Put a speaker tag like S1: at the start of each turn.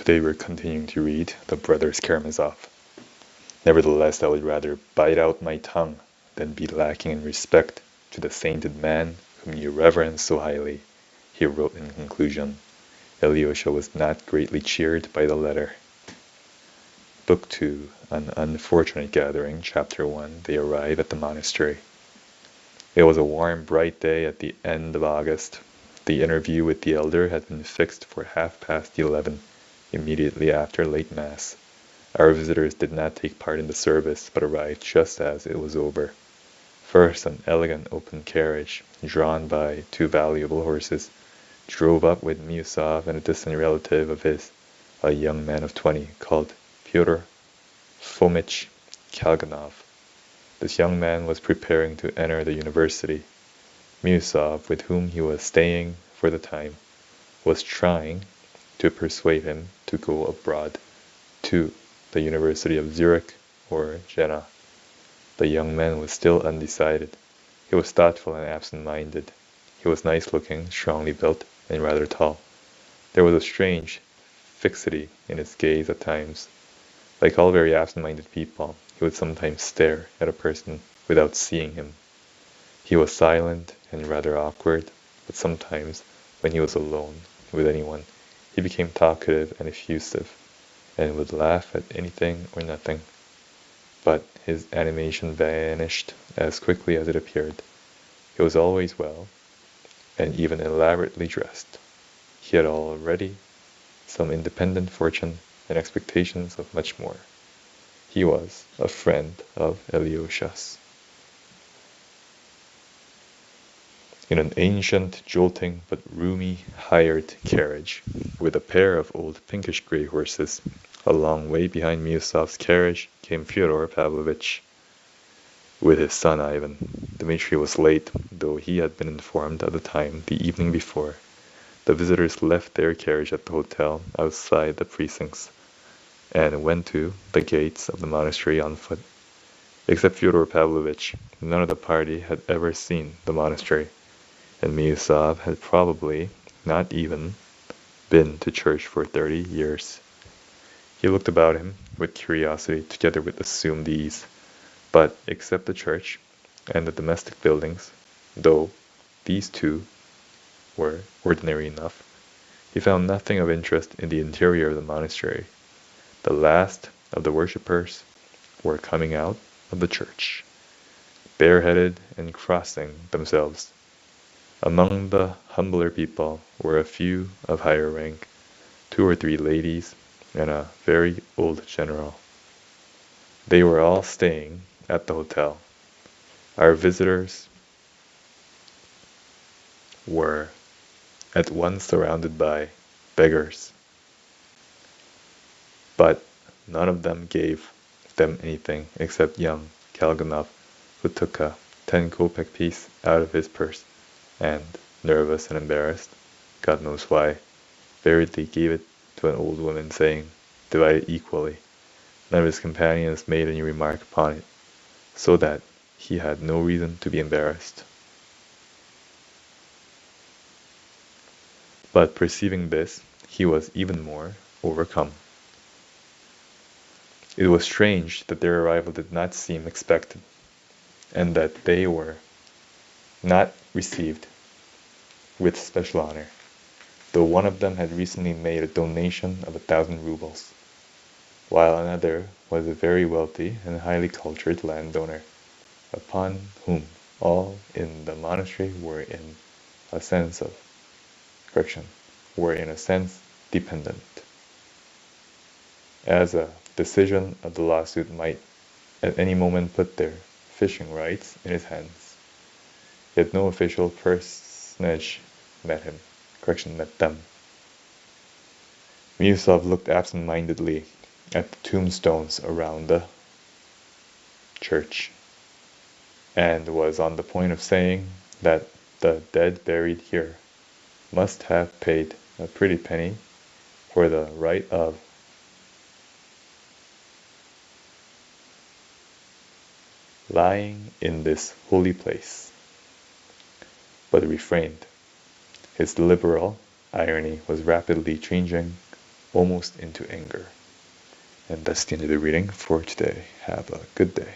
S1: They were continuing to read the brothers Karamazov. Nevertheless, I would rather bite out my tongue than be lacking in respect to the sainted man whom you reverence so highly, he wrote in conclusion. Alyosha was not greatly cheered by the letter. Book 2, An Unfortunate Gathering, Chapter 1, They Arrive at the Monastery. It was a warm, bright day at the end of August. The interview with the elder had been fixed for 11:30, immediately after late Mass. Our visitors did not take part in the service, but arrived just as it was over. First, an elegant open carriage, drawn by 2 valuable horses, drove up with Miusov and a distant relative of his, a young man of 20, called Fyodor Fomich Kalganov. This young man was preparing to enter the university. Miusov, with whom he was staying for the time, was trying to persuade him to go abroad to the University of Zurich or Jena. The young man was still undecided. He was thoughtful and absent-minded. He was nice-looking, strongly built, and rather tall. There was a strange fixity in his gaze at times. Like all very absent-minded people, he would sometimes stare at a person without seeing him. He was silent and rather awkward, but sometimes, when he was alone with anyone, he became talkative and effusive, and would laugh at anything or nothing. But his animation vanished as quickly as it appeared. He was always well, and even elaborately dressed. He had already some independent fortune and expectations of much more. He was a friend of Alyosha's. In an ancient, jolting, but roomy, hired carriage, with a pair of old pinkish-gray horses, a long way behind Miusov's carriage came Fyodor Pavlovitch with his son Ivan. Dmitri was late, though he had been informed of the time the evening before. The visitors left their carriage at the hotel outside the precincts and went to the gates of the monastery on foot. Except Fyodor Pavlovitch, none of the party had ever seen the monastery, and Miusov had probably not even been to church for 30 years. He looked about him with curiosity together with assumed ease, but except the church and the domestic buildings, though these two were ordinary enough, he found nothing of interest in the interior of the monastery. The last of the worshippers were coming out of the church, bareheaded and crossing themselves. Among the humbler people were a few of higher rank, 2 or 3 ladies, and a very old general. They were all staying at the hotel. Our visitors were at once surrounded by beggars, but none of them gave them anything except young Kalganov, who took a 10-kopeck piece out of his purse and, nervous and embarrassed, God knows why, buriedly gave it to an old woman, saying, "Divide it equally." None of his companions made any remark upon it, so that he had no reason to be embarrassed. But perceiving this, he was even more overcome. It was strange that their arrival did not seem expected, and that they were not received with special honor, though one of them had recently made a donation of 1,000 rubles, while another was a very wealthy and highly cultured landowner, upon whom all in the monastery were in a sense dependent, as a decision of the lawsuit might at any moment put their fishing rights in his hands. Yet no official personage met them. Miusov looked absent-mindedly at the tombstones around the church, and was on the point of saying that the dead buried here must have paid a pretty penny for the right of lying in this holy place, but refrained. His liberal irony was rapidly changing almost into anger. And that's the end of the reading for today. Have a good day.